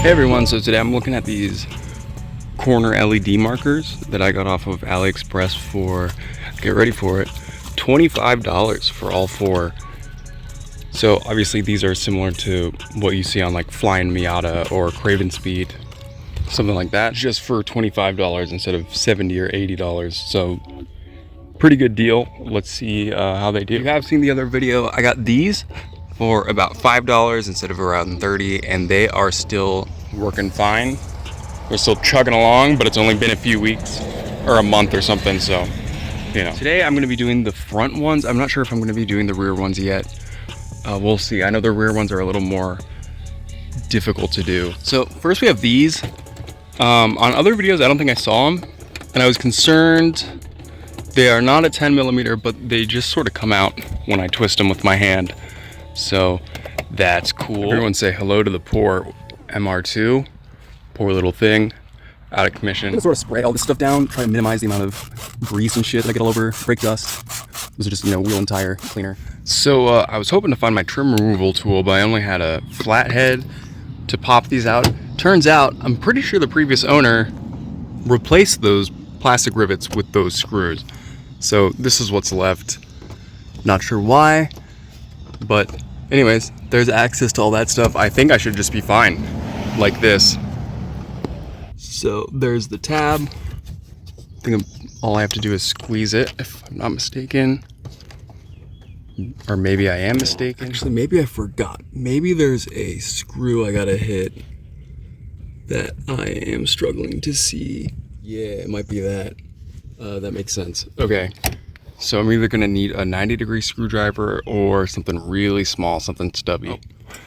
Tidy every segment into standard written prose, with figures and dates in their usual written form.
Hey everyone, so today I'm looking at these corner LED markers that I got off of AliExpress for, get ready for it, $25 for all four. So obviously these are similar to what you see on like Flying Miata or Craven Speed, something like that, just for $25 instead of $70 or $80. So pretty good deal. Let's see how they do. If you have seen the other video, I got these for about $5 instead of around $30, and they are still working fine. We're still chugging along, but it's only been a few weeks or a month or something, so you know. Today I'm going to be doing the front ones. I'm not sure if I'm going to be doing the rear ones yet. We'll see. I know the rear ones are a little more difficult to do. So first we have these. On other videos I don't think I saw them, and I was concerned. They are not a 10mm, but they just sort of come out when I twist them with my hand. So that's cool. Everyone say hello to the poor MR2. Poor little thing, out of commission. I'm gonna sort of spray all this stuff down, try to minimize the amount of grease and shit that I get all over, brake dust. Those are just, you know, wheel and tire cleaner. So I was hoping to find my trim removal tool, but I only had a flathead to pop these out. Turns out, I'm pretty sure the previous owner replaced those plastic rivets with those screws. So this is what's left. Not sure why, but anyways, there's access to all that stuff. I think I should just be fine, like this. So there's the tab. I think all I have to do is squeeze it, if I'm not mistaken. Or maybe I am mistaken. Actually, maybe I forgot. Maybe there's a screw I gotta hit that I am struggling to see. Yeah, it might be that. That makes sense. Okay, so I'm either gonna need a 90-degree screwdriver or something really small, something stubby. Oh,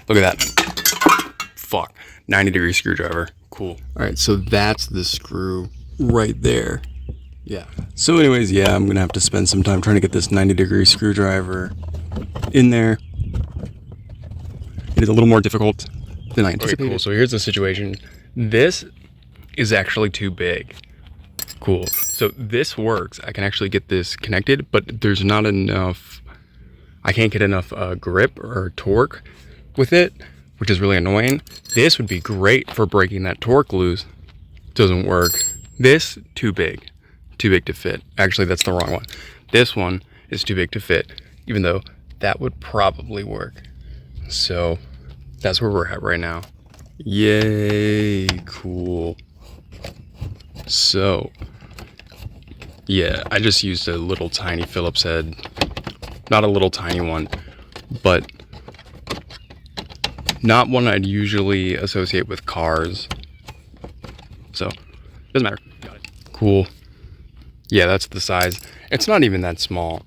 look at that. Fuck, 90-degree screwdriver. Cool. All right, so that's the screw right there. Yeah. So anyways, yeah, I'm gonna have to spend some time trying to get this 90-degree screwdriver in there. It is a little more difficult than I anticipated. Okay, cool. So here's the situation. This is actually too big. Cool. So this works. I can actually get this connected, but there's not enough. I can't get enough grip or torque with it, which is really annoying. This would be great for breaking that torque loose. Doesn't work. This, too big to fit. Actually, that's the wrong one. This one is too big to fit, even though that would probably work. So that's where we're at right now. Yay, cool. So yeah, I just used a little tiny Phillips head. Not a little tiny one, but not one I'd usually associate with cars. So, doesn't matter. Got it. Cool. Yeah, that's the size. It's not even that small,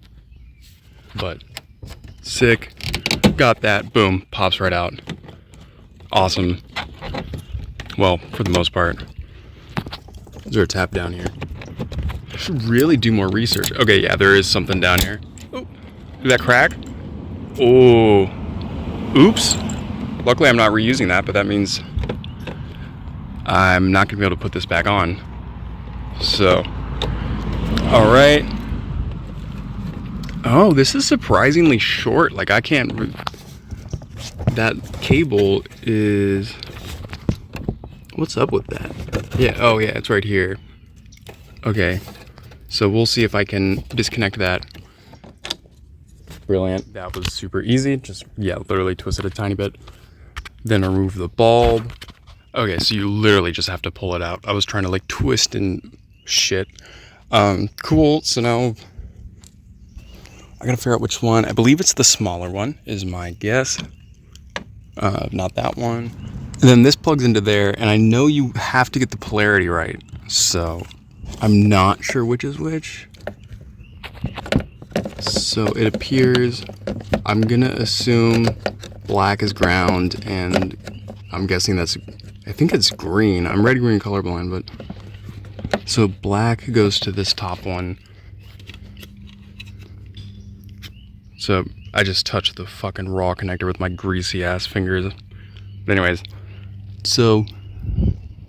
but sick. Got that. Boom. Pops right out. Awesome. Well, for the most part. Is there a tap down here? I should really do more research. Okay, yeah, there is something down here. Oh, did that crack? Oh, oops. Luckily, I'm not reusing that, but that means I'm not gonna be able to put this back on. So, all right. Oh, this is surprisingly short. Like, I can't. That cable is. What's up with that? Yeah. Oh, yeah. It's right here. Okay. So we'll see if I can disconnect that. Brilliant. That was super easy. Just, yeah, literally twist it a tiny bit. Then remove the bulb. Okay, so you literally just have to pull it out. I was trying to like twist and shit. Cool. So now I gotta figure out which one. I believe it's the smaller one is my guess. Not that one. And then this plugs into there, and I know you have to get the polarity right. So I'm not sure which is which. So it appears, I'm gonna assume black is ground, and I'm guessing that's, I think it's green. I'm red green colorblind, but so black goes to this top one. So I just touched the fucking raw connector with my greasy ass fingers. But anyways, so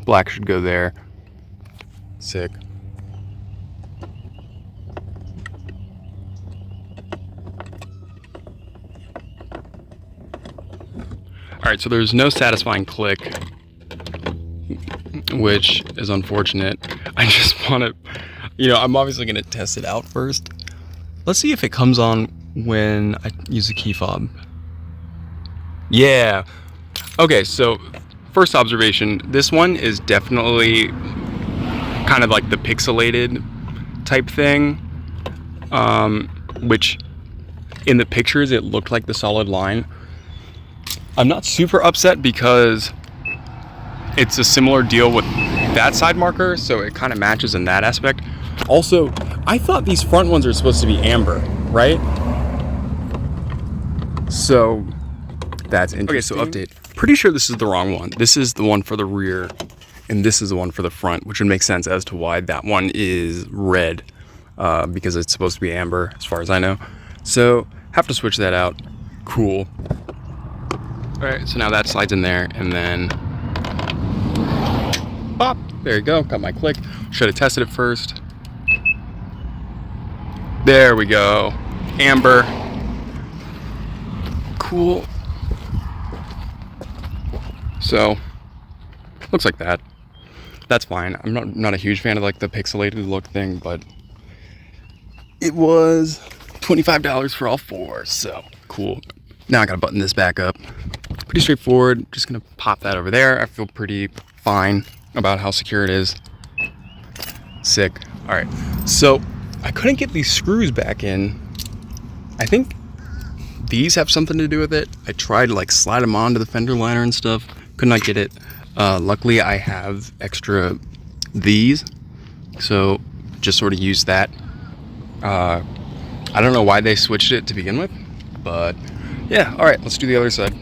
black should go there. Sick. All right, so there's no satisfying click which is unfortunate. I just want to, you know, I'm obviously going to test it out first. Let's see if it comes on when I use the key fob. Yeah. Okay, so first observation, this one is definitely kind of like the pixelated type thing, which in the pictures it looked like the solid line. I'm not super upset because it's a similar deal with that side marker, so it kind of matches in that aspect. Also, I thought these front ones are supposed to be amber, right? So that's interesting. Okay, so update. Pretty sure this is the wrong one. This is the one for the rear, and this is the one for the front, which would make sense as to why that one is red, because it's supposed to be amber, as far as I know. So have to switch that out. Cool. All right, so now that slides in there, and then pop. There you go. Got my click. Should have tested it first. There we go. Amber. Cool. So looks like that. That's fine. I'm not a huge fan of like the pixelated look thing, but it was $25 for all four, so cool. Now I gotta button this back up. Pretty straightforward. Just gonna pop that over there. I feel pretty fine about how secure it is. Sick. All right, so I couldn't get these screws back in. I think these have something to do with it. I tried to like slide them onto the fender liner and stuff. Could not get it. Luckily I have extra these, so just sort of use that. I don't know why they switched it to begin with, but yeah. All right, let's do the other side.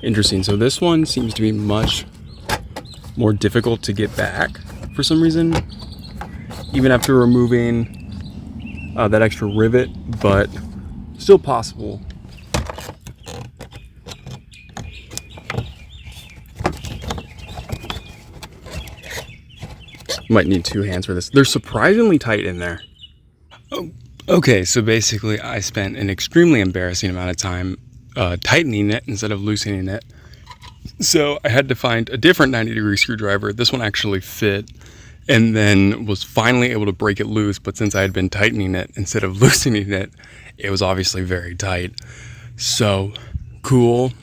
Interesting. So this one seems to be much more difficult to get back for some reason, even after removing that extra rivet, but still possible. Might need two hands for this. They're surprisingly tight in there. Oh, okay, so basically I spent an extremely embarrassing amount of time tightening it instead of loosening it. So I had to find a different 90-degree screwdriver. This one actually fit, and then was finally able to break it loose. But since I had been tightening it instead of loosening it, it was obviously very tight. So cool.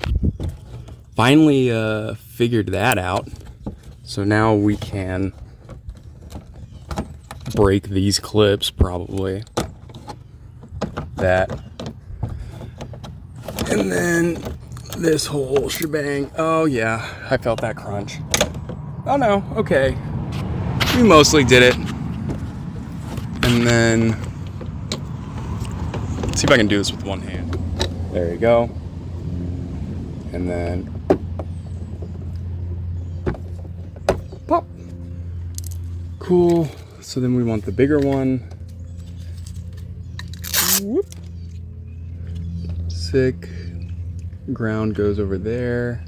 Finally figured that out. So now we can break these clips, probably. That. And then this whole shebang. Oh yeah, I felt that crunch. Oh no, okay. We mostly did it. And then, let's see if I can do this with one hand. There you go. And then, pop. Cool. So then we want the bigger one. Whoop. Sick. Ground goes over there.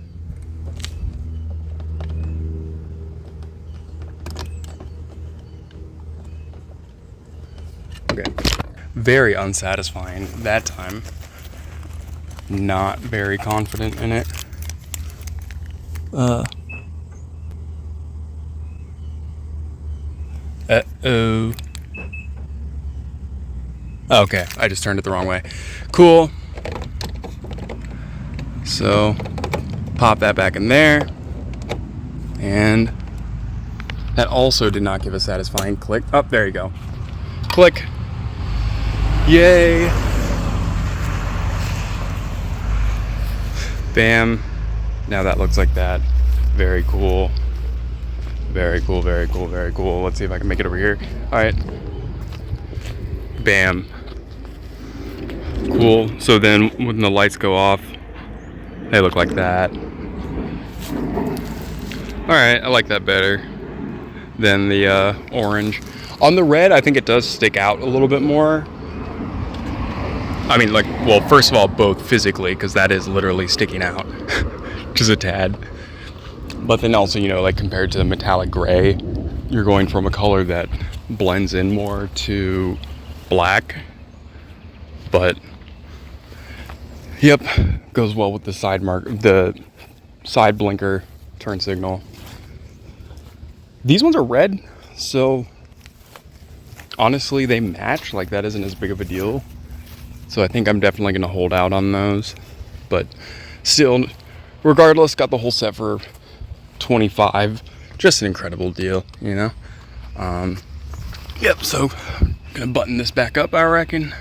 Okay. Very unsatisfying that time. Not very confident in it. Uh-oh. Okay, I just turned it the wrong way. Cool. So, pop that back in there. And that also did not give a satisfying click. Oh, there you go. Click. Yay. Bam. Now that looks like that. Very cool. Very cool, very cool, very cool. Let's see if I can make it over here. All right. Bam. Cool. So then when the lights go off, they look like that. All right, I like that better than the orange. On the red, I think it does stick out a little bit more. I mean, like, well, first of all, both physically, because that is literally sticking out just a tad. But then also, you know, like compared to the metallic gray, you're going from a color that blends in more to black, but yep, goes well with the the side blinker turn signal. These ones are red, so honestly they match. Like, that isn't as big of a deal, so I think I'm definitely gonna hold out on those. But still, regardless, got the whole set for 25. Just an incredible deal, you know. Yep, so I'm gonna button this back up, I reckon.